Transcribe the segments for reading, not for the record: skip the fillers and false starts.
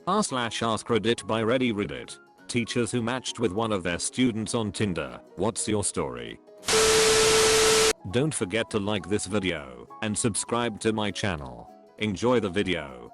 r/AskReddit by Reddit. Teachers who matched with one of their students on Tinder. What's your story? Don't forget to like this video and subscribe to my channel. Enjoy the video.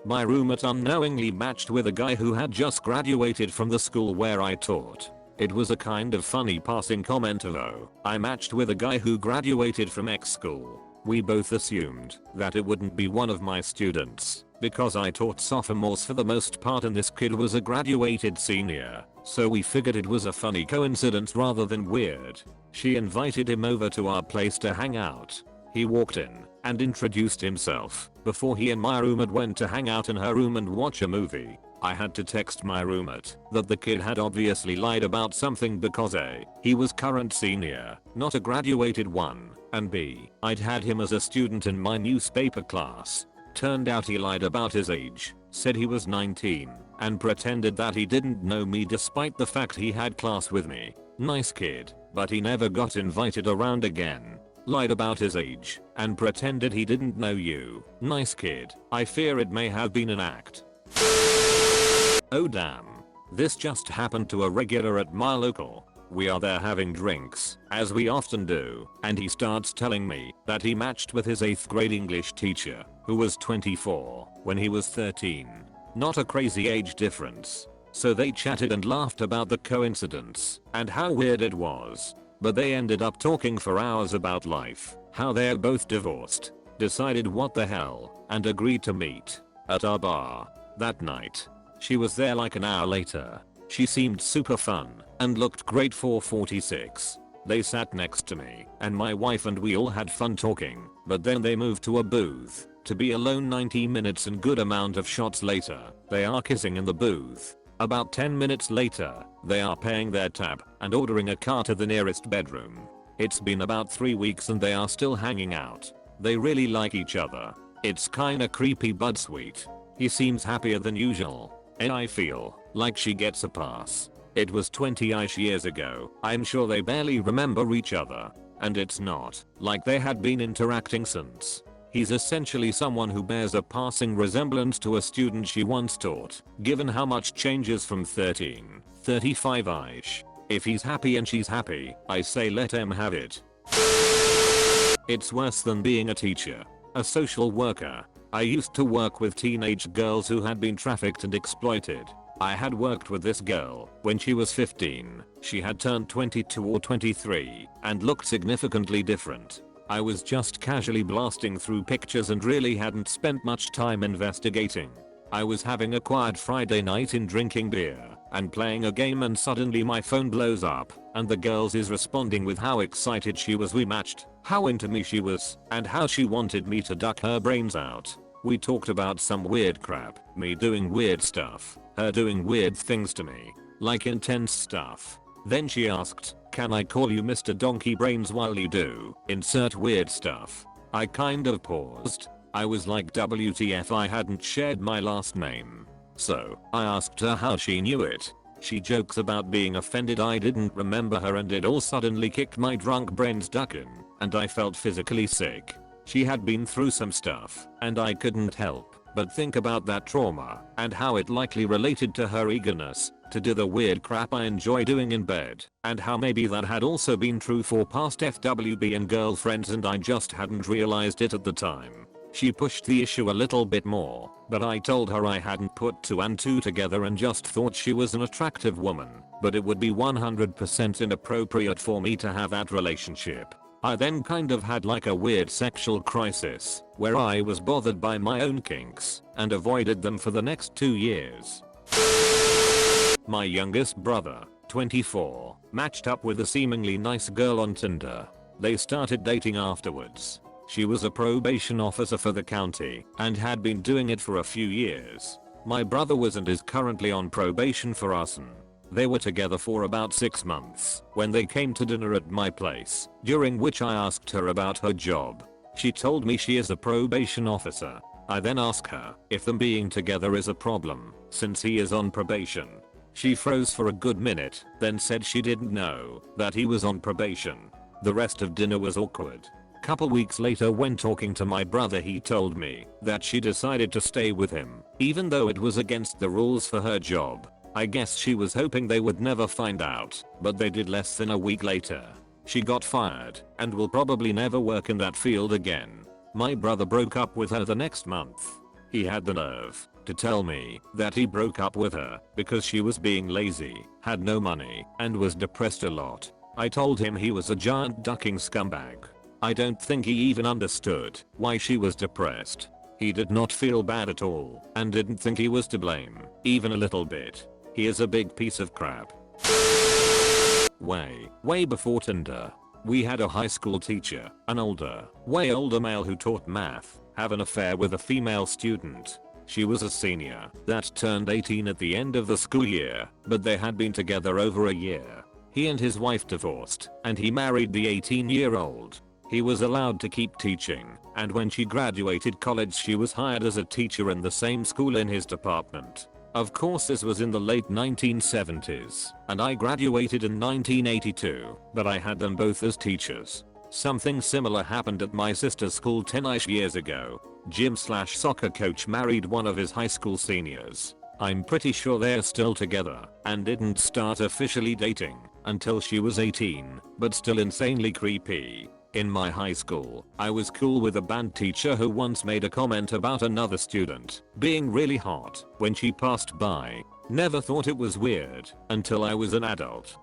My roommate unknowingly matched with a guy who had just graduated from the school where I taught. It was a kind of funny passing comment though. I matched with a guy who graduated from X school. We both assumed that it wouldn't be one of my students because I taught sophomores for the most part and this kid was a graduated senior, so we figured it was a funny coincidence rather than weird. She invited him over to our place to hang out. He walked in and introduced himself before he and my roommate went to hang out in her room and watch a movie. I had to text my roommate that the kid had obviously lied about something because A, he was current senior, not a graduated one, and B, I'd had him as a student in my newspaper class. Turned out he lied about his age, said he was 19, and pretended that he didn't know me despite the fact he had class with me. Nice kid, but he never got invited around again. Lied about his age, and pretended he didn't know you. Nice kid. I fear it may have been an act. Oh damn. This just happened to a regular at my local. We are there having drinks, as we often do, and he starts telling me that he matched with his 8th grade English teacher, who was 24 when he was 13. Not a crazy age difference. So they chatted and laughed about the coincidence and how weird it was. But they ended up talking for hours about life, how they're both divorced, decided what the hell, and agreed to meet at our bar that night. She was there like an hour later. She seemed super fun and looked great for 46. They sat next to me and my wife and we all had fun talking, but then they moved to a booth to be alone. 90 minutes and good amount of shots later, they are kissing in the booth. About 10 minutes later, they are paying their tab and ordering a car to the nearest bedroom. It's been about 3 weeks and they are still hanging out. They really like each other. It's kinda creepy but sweet. He seems happier than usual. And I feel like she gets a pass. It was 20-ish years ago. I'm sure they barely remember each other. And it's not like they had been interacting since. He's essentially someone who bears a passing resemblance to a student she once taught, given how much changes from 13, 35-ish. If he's happy and she's happy, I say let him have it. It's worse than being a teacher. A social worker. I used to work with teenage girls who had been trafficked and exploited. I had worked with this girl when she was 15. She had turned 22 or 23 and looked significantly different. I was just casually blasting through pictures and really hadn't spent much time investigating. I was having a quiet Friday night in drinking beer and playing a game and suddenly my phone blows up and the girl's is responding with how excited she was we matched, how into me she was, and how she wanted me to duck her brains out. We talked about some weird crap, me doing weird stuff, her doing weird things to me, like intense stuff. Then she asked, can I call you Mr. Donkey Brains while you do insert weird stuff? I kind of paused. I was like WTF I hadn't shared my last name. So I asked her how she knew it. She jokes about being offended I didn't remember her and it all suddenly kicked my drunk brains duckin', and I felt physically sick. She had been through some stuff and I couldn't help but think about that trauma and how it likely related to her eagerness to do the weird crap I enjoy doing in bed, and how maybe that had also been true for past FWB and girlfriends and I just hadn't realized it at the time. She pushed the issue a little bit more, but I told her I hadn't put 2 and 2 together and just thought she was an attractive woman, but it would be 100% inappropriate for me to have that relationship. I then kind of had like a weird sexual crisis, where I was bothered by my own kinks, and avoided them for the next 2 years. My youngest brother, 24, matched up with a seemingly nice girl on Tinder. They started dating afterwards. She was a probation officer for the county, and had been doing it for a few years. My brother was and is currently on probation for arson. They were together for about 6 months when they came to dinner at my place, during which I asked her about her job. She told me she is a probation officer. I then asked her if them being together is a problem, since he is on probation. She froze for a good minute, then said she didn't know that he was on probation. The rest of dinner was awkward. Couple weeks later when talking to my brother he told me that she decided to stay with him even though it was against the rules for her job. I guess she was hoping they would never find out, but they did less than a week later. She got fired and will probably never work in that field again. My brother broke up with her the next month. He had the nerve to tell me that he broke up with her because she was being lazy, had no money, and was depressed a lot. I told him he was a giant ducking scumbag. I don't think he even understood why she was depressed. He did not feel bad at all and didn't think he was to blame, even a little bit. He is a big piece of crap. Way before Tinder, we had a high school teacher, an way older male who taught math, have an affair with a female student. She was a senior that turned 18 at the end of the school year, but they had been together over a year. He and his wife divorced, and he married the 18-year-old. He was allowed to keep teaching, and when she graduated college she was hired as a teacher in the same school in his department. Of course this was in the late 1970s, and I graduated in 1982, but I had them both as teachers. Something similar happened at my sister's school 10-ish years ago. Gym/soccer coach married one of his high school seniors. I'm pretty sure they're still together and didn't start officially dating until she was 18, but still insanely creepy. In my high school, I was cool with a band teacher who once made a comment about another student being really hot when she passed by. Never thought it was weird until I was an adult.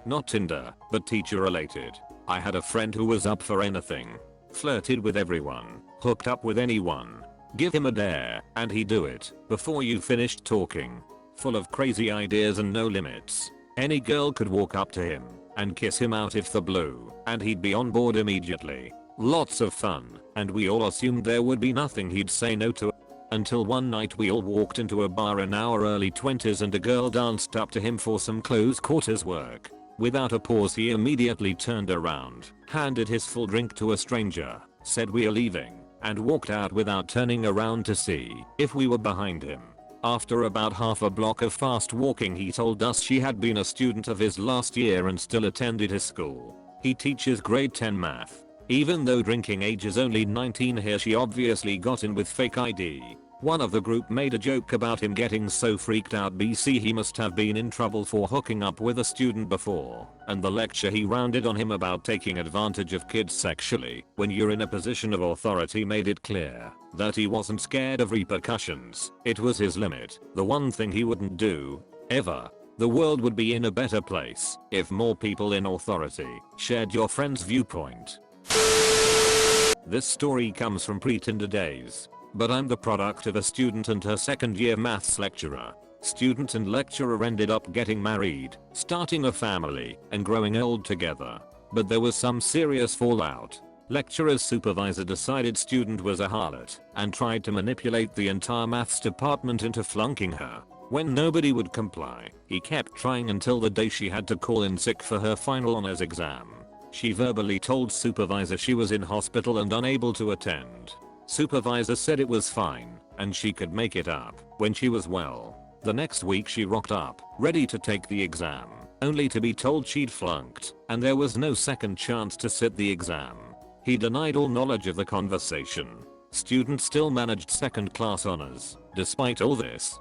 Not Tinder, but teacher related. I had a friend who was up for anything. Flirted with everyone, hooked up with anyone. Give him a dare, and he'd do it before you finished talking. Full of crazy ideas and no limits. Any girl could walk up to him and kiss him out if the blue, and he'd be on board immediately. Lots of fun, and we all assumed there would be nothing he'd say no to. Until one night we all walked into a bar in our early 20s and a girl danced up to him for some close quarters work. Without a pause he immediately turned around, handed his full drink to a stranger, said we are leaving, and walked out without turning around to see if we were behind him. After about half a block of fast walking he told us she had been a student of his last year and still attended his school. He teaches grade 10 math. Even though drinking age is only 19 here she obviously got in with fake ID. One of the group made a joke about him getting so freaked out BC he must have been in trouble for hooking up with a student before, and the lecture he rounded on him about taking advantage of kids sexually when you're in a position of authority made it clear that he wasn't scared of repercussions. It was his limit, the one thing he wouldn't do, ever. The world would be in a better place if more people in authority shared your friend's viewpoint. This story comes from pre-Tinder days. But I'm the product of a student and her second year maths lecturer. Student and lecturer ended up getting married, starting a family, and growing old together. But there was some serious fallout. Lecturer's supervisor decided student was a harlot and tried to manipulate the entire maths department into flunking her. When nobody would comply, he kept trying until the day she had to call in sick for her final honors exam. She verbally told supervisor she was in hospital and unable to attend. Supervisor said it was fine, and she could make it up when she was well. The next week she rocked up, ready to take the exam, only to be told she'd flunked, and there was no second chance to sit the exam. He denied all knowledge of the conversation. Student still managed second class honors, despite all this.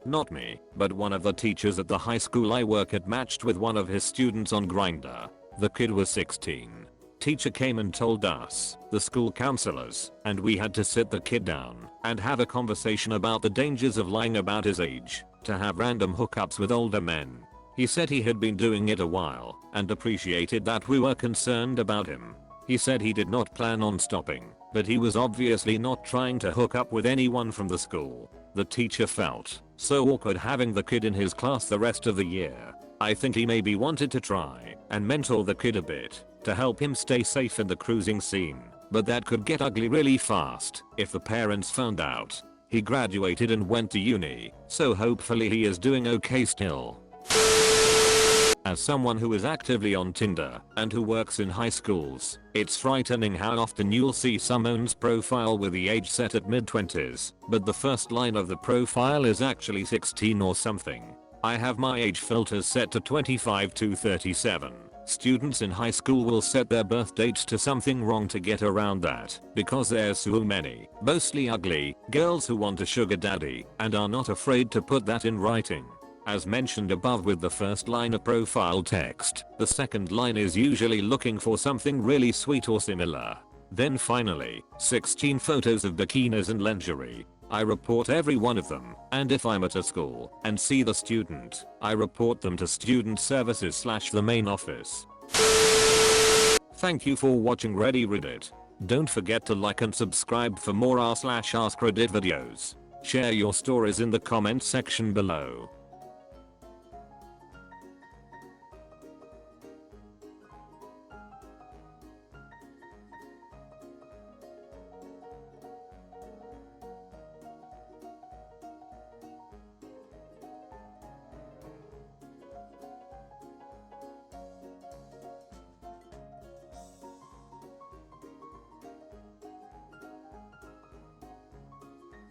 Not me, but one of the teachers at the high school I work at matched with one of his students on Grindr. The kid was 16. Teacher came and told us, the school counselors, and we had to sit the kid down and have a conversation about the dangers of lying about his age to have random hookups with older men. He said he had been doing it a while and appreciated that we were concerned about him. He said he did not plan on stopping, but he was obviously not trying to hook up with anyone from the school. The teacher felt so awkward having the kid in his class the rest of the year. I think he maybe wanted to try and mentor the kid a bit to help him stay safe in the cruising scene, but that could get ugly really fast if the parents found out. He graduated and went to uni, so hopefully he is doing okay still. As someone who is actively on Tinder and who works in high schools, it's frightening how often you'll see someone's profile with the age set at mid-20s, but the first line of the profile is actually 16 or something. I have my age filters set to 25 to 37, Students in high school will set their birth dates to something wrong to get around that because there's so many, mostly ugly, girls who want a sugar daddy and are not afraid to put that in writing. As mentioned above with the first line of profile text, the second line is usually looking for something really sweet or similar. Then finally, 16 photos of bikinis and lingerie. I report every one of them, and if I'm at a school and see the student, I report them to student services / the main office. Thank you for watching Reddit. Don't forget to like and subscribe for more r/AskReddit videos. Share your stories in the comments section below.